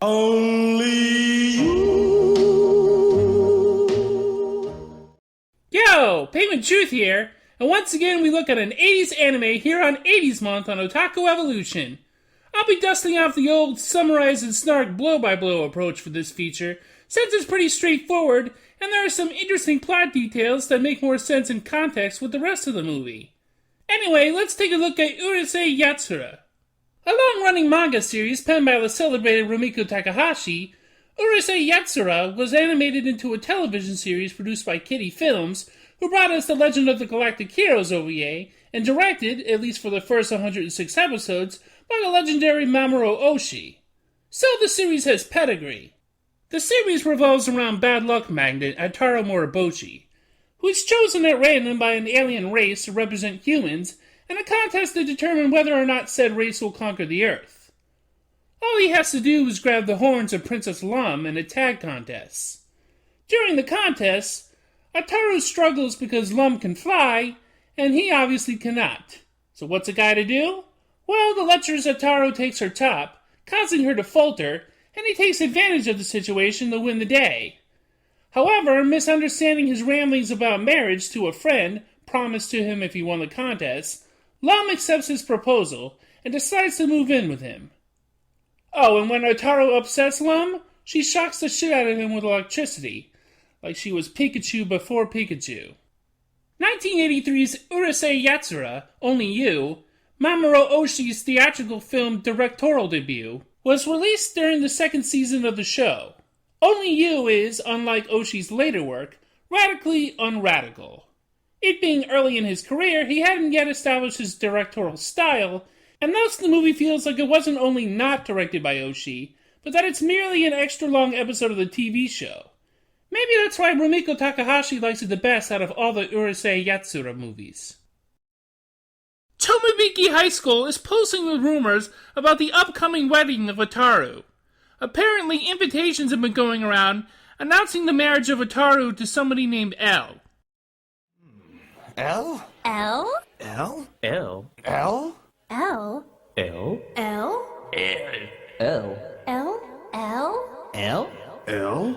Only you. Yo, Payment Truth here, and once again we look at an 80s anime here on 80s Month on Otaku Evolution. I'll be dusting off the old summarize and snark blow-by-blow approach for this feature, since it's pretty straightforward, and there are some interesting plot details that make more sense in context with the rest of the movie. Anyway, let's take a look at Urusei Yatsura. A long-running manga series penned by the celebrated Rumiko Takahashi, Urusei Yatsura was animated into a television series produced by Kitty Films, who brought us the Legend of the Galactic Heroes OVA, and directed, at least for the first 106 episodes, by the legendary Mamoru Oshii. So the series has pedigree. The series revolves around bad luck magnate Ataru Moroboshi, who is chosen at random by an alien race to represent humans in a contest to determine whether or not said race will conquer the Earth. All he has to do is grab the horns of Princess Lum in a tag contest. During the contest, Ataru struggles because Lum can fly, and he obviously cannot. So what's a guy to do? Well, the lecherous Ataru takes her top, causing her to falter, and he takes advantage of the situation to win the day. However, misunderstanding his ramblings about marriage to a friend promised to him if he won the contest, Lum accepts his proposal and decides to move in with him. Oh, and when Ataru upsets Lum, she shocks the shit out of him with electricity, like she was Pikachu before Pikachu. 1983's Urusei Yatsura, Only You, Mamoru Oshii's theatrical film directorial debut, was released during the second season of the show. Only You is, unlike Oshii's later work, radically unradical. It being early in his career, he hadn't yet established his directorial style, and thus the movie feels like it wasn't only not directed by Oshii, but that it's merely an extra-long episode of the TV show. Maybe that's why Rumiko Takahashi likes it the best out of all the Urusei Yatsura movies. Tomibiki High School is pulsing with rumors about the upcoming wedding of Ataru. Apparently, invitations have been going around announcing the marriage of Ataru to somebody named Elle. Elle? Elle? Elle? Elle? Elle? Elle? Elle? Elle? Elle? Elle? Elle? Elle? Elle?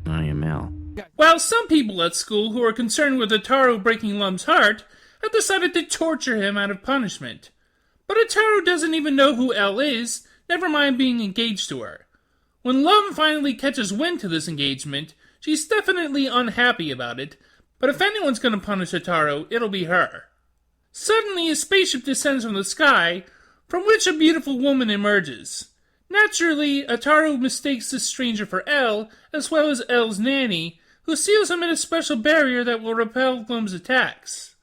I am Elle. While some people at school who are concerned with Ataru breaking Lum's heart have decided to torture him out of punishment. But Ataru doesn't even know who Elle is, never mind being engaged to her. When Lum finally catches wind to this engagement, she's definitely unhappy about it, but if anyone's going to punish Ataru, it'll be her. Suddenly, a spaceship descends from the sky, from which a beautiful woman emerges. Naturally, Ataru mistakes this stranger for Elle, as well as Elle's nanny, who seals him in a special barrier that will repel Lum's attacks.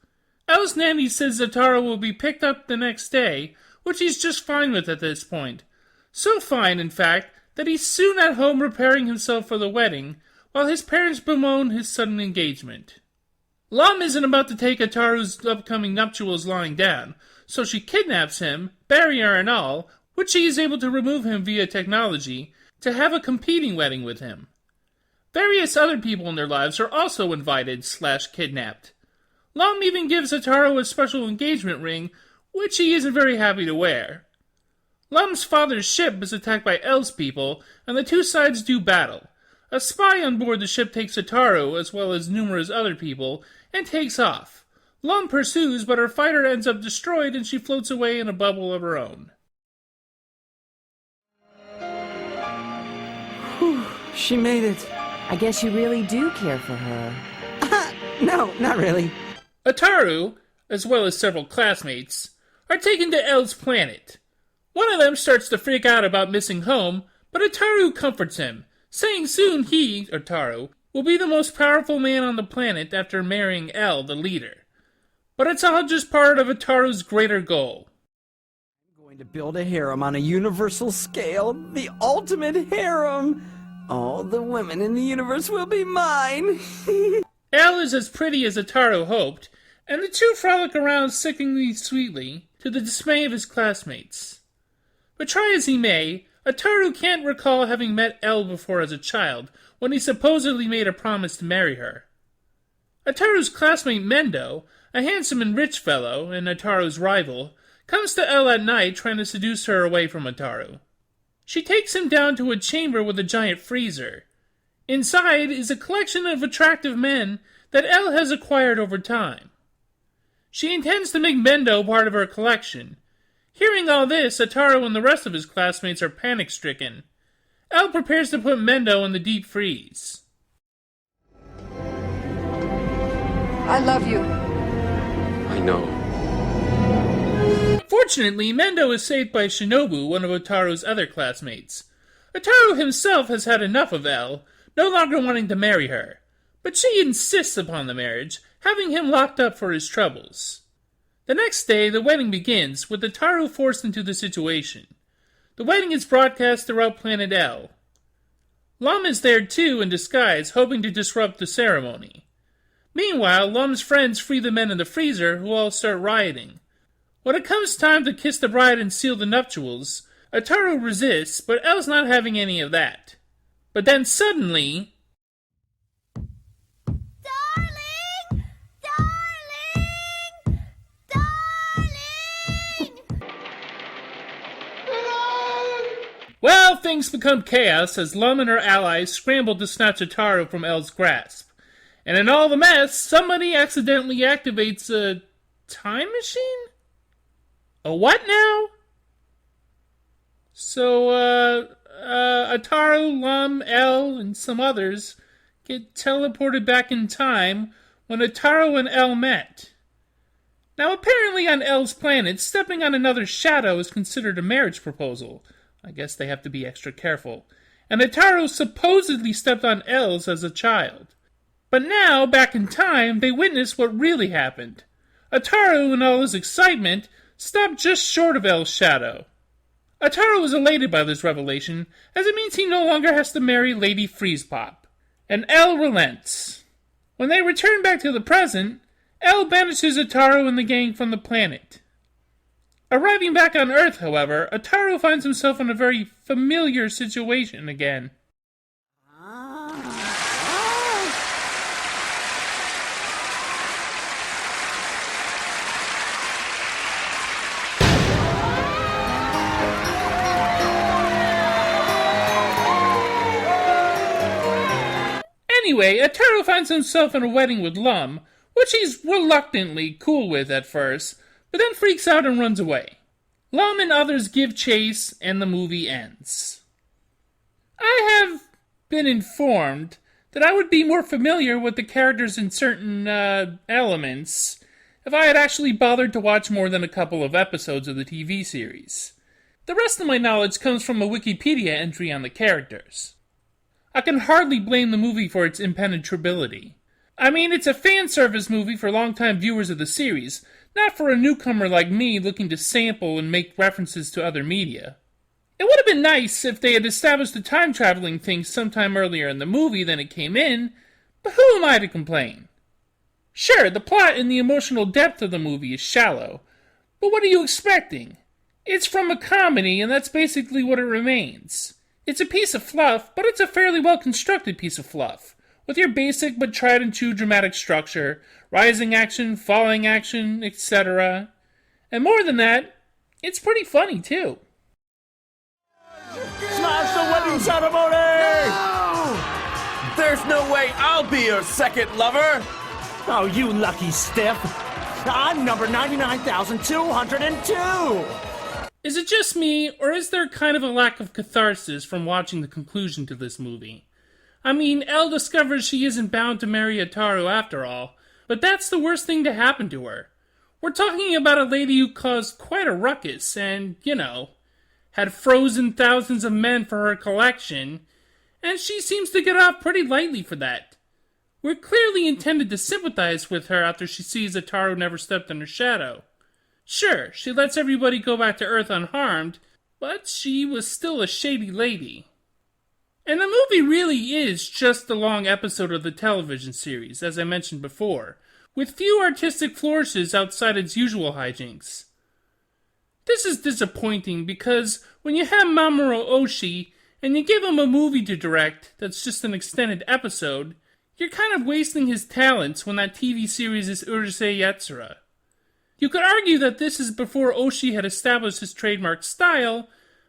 Elle's nanny says Ataru will be picked up the next day, which he's just fine with at this point. So fine, in fact, that he's soon at home preparing himself for the wedding, while his parents bemoan his sudden engagement. Lum isn't about to take Ataru's upcoming nuptials lying down, so she kidnaps him, barrier and all, which she is able to remove him via technology, to have a competing wedding with him. Various other people in their lives are also invited/kidnapped. Lum even gives Ataru a special engagement ring, which he isn't very happy to wear. Lum's father's ship is attacked by Elle's people, and the two sides do battle. A spy on board the ship takes Ataru, as well as numerous other people, and takes off. Lum pursues, but her fighter ends up destroyed and she floats away in a bubble of her own. Whew, she made it. I guess you really do care for her. No, not really. Ataru, as well as several classmates, are taken to Elle's planet. One of them starts to freak out about missing home, but Ataru comforts him, saying soon he, Ataru, will be the most powerful man on the planet after marrying Elle, the leader. But it's all just part of Ataru's greater goal. I'm going to build a harem on a universal scale, the ultimate harem. All the women in the universe will be mine. Elle is as pretty as Ataru hoped, and the two frolic around sickeningly sweetly, to the dismay of his classmates. But try as he may, Ataru can't recall having met Elle before as a child, when he supposedly made a promise to marry her. Ataru's classmate Mendo, a handsome and rich fellow, and Ataru's rival, comes to Elle at night trying to seduce her away from Ataru. She takes him down to a chamber with a giant freezer. Inside is a collection of attractive men that Elle has acquired over time. She intends to make Mendo part of her collection. Hearing all this, Ataru and the rest of his classmates are panic-stricken. Elle prepares to put Mendo in the deep freeze. I love you. I know. Fortunately, Mendo is saved by Shinobu, one of Otaru's other classmates. Ataru himself has had enough of Elle, no longer wanting to marry her, but she insists upon the marriage, having him locked up for his troubles. The next day, the wedding begins, with Ataru forced into the situation. The wedding is broadcast throughout planet Elle. Lum is there too in disguise, hoping to disrupt the ceremony. Meanwhile, Lum's friends free the men in the freezer, who all start rioting. When it comes time to kiss the bride and seal the nuptials, Ataru resists, but Elle's not having any of that. But then suddenly... Darling! Darling! Darling! Well, things become chaos as Lum and her allies scramble to snatch Ataru from Elle's grasp. And in all the mess, somebody accidentally activates a time machine? A what now? So, Ataru, Lum, Elle, and some others get teleported back in time when Ataru and Elle met. Now, apparently on Elle's planet, stepping on another's shadow is considered a marriage proposal. I guess they have to be extra careful. And Ataru supposedly stepped on Elle's as a child. But now, back in time, they witness what really happened. Ataru, in all his excitement, stopped just short of Elle's shadow. Ataru is elated by this revelation, as it means he no longer has to marry Lady Freezepop. And Elle relents. When they return back to the present, Elle banishes Ataru and the gang from the planet. Arriving back on Earth, however, Ataru finds himself in a very familiar situation again. Anyway, Ataru finds himself in a wedding with Lum, which he's reluctantly cool with at first, but then freaks out and runs away. Lum and others give chase, and the movie ends. I have been informed that I would be more familiar with the characters in certain elements if I had actually bothered to watch more than a couple of episodes of the TV series. The rest of my knowledge comes from a Wikipedia entry on the characters. I can hardly blame the movie for its impenetrability. I mean, it's a fan service movie for longtime viewers of the series, not for a newcomer like me looking to sample and make references to other media. It would have been nice if they had established the time-traveling thing sometime earlier in the movie than it came in, but who am I to complain? Sure, the plot and the emotional depth of the movie is shallow, but what are you expecting? It's from a comedy, and that's basically what it remains. It's a piece of fluff, but it's a fairly well-constructed piece of fluff, with your basic but tried-and-true dramatic structure, rising action, falling action, etc. And more than that, it's pretty funny, too. Smash the wedding ceremony! No! There's no way I'll be your second lover! Oh, you lucky stiff! I'm number 99,202! Is it just me, or is there kind of a lack of catharsis from watching the conclusion to this movie? I mean, Elle discovers she isn't bound to marry Ataru after all, but that's the worst thing to happen to her. We're talking about a lady who caused quite a ruckus and, had frozen thousands of men for her collection, and she seems to get off pretty lightly for that. We're clearly intended to sympathize with her after she sees Ataru never stepped in her shadow. Sure, she lets everybody go back to Earth unharmed, but she was still a shady lady. And the movie really is just a long episode of the television series, as I mentioned before, with few artistic flourishes outside its usual hijinks. This is disappointing because when you have Mamoru Oshii and you give him a movie to direct that's just an extended episode, you're kind of wasting his talents when that TV series is Urusei Yatsura. You could argue that this is before Oshii had established his trademark style,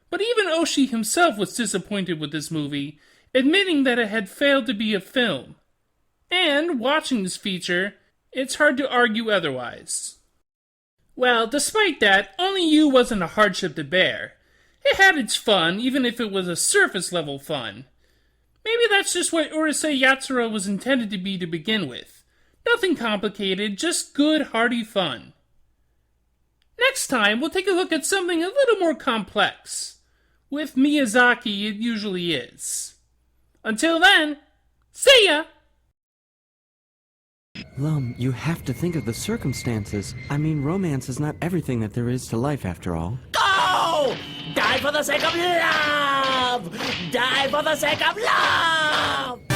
But even Oshii himself was disappointed with this movie, admitting that it had failed to be a film. And, watching this feature, it's hard to argue otherwise. Well, despite that, Only You wasn't a hardship to bear. It had its fun, even if it was a surface-level fun. Maybe that's just what Urusei Yatsura was intended to be to begin with. Nothing complicated, just good, hearty fun. Next time, we'll take a look at something a little more complex. With Miyazaki, it usually is. Until then, see ya! Lum, you have to think of the circumstances. I mean, romance is not everything that there is to life, after all. Go! Die for the sake of love! Die for the sake of love!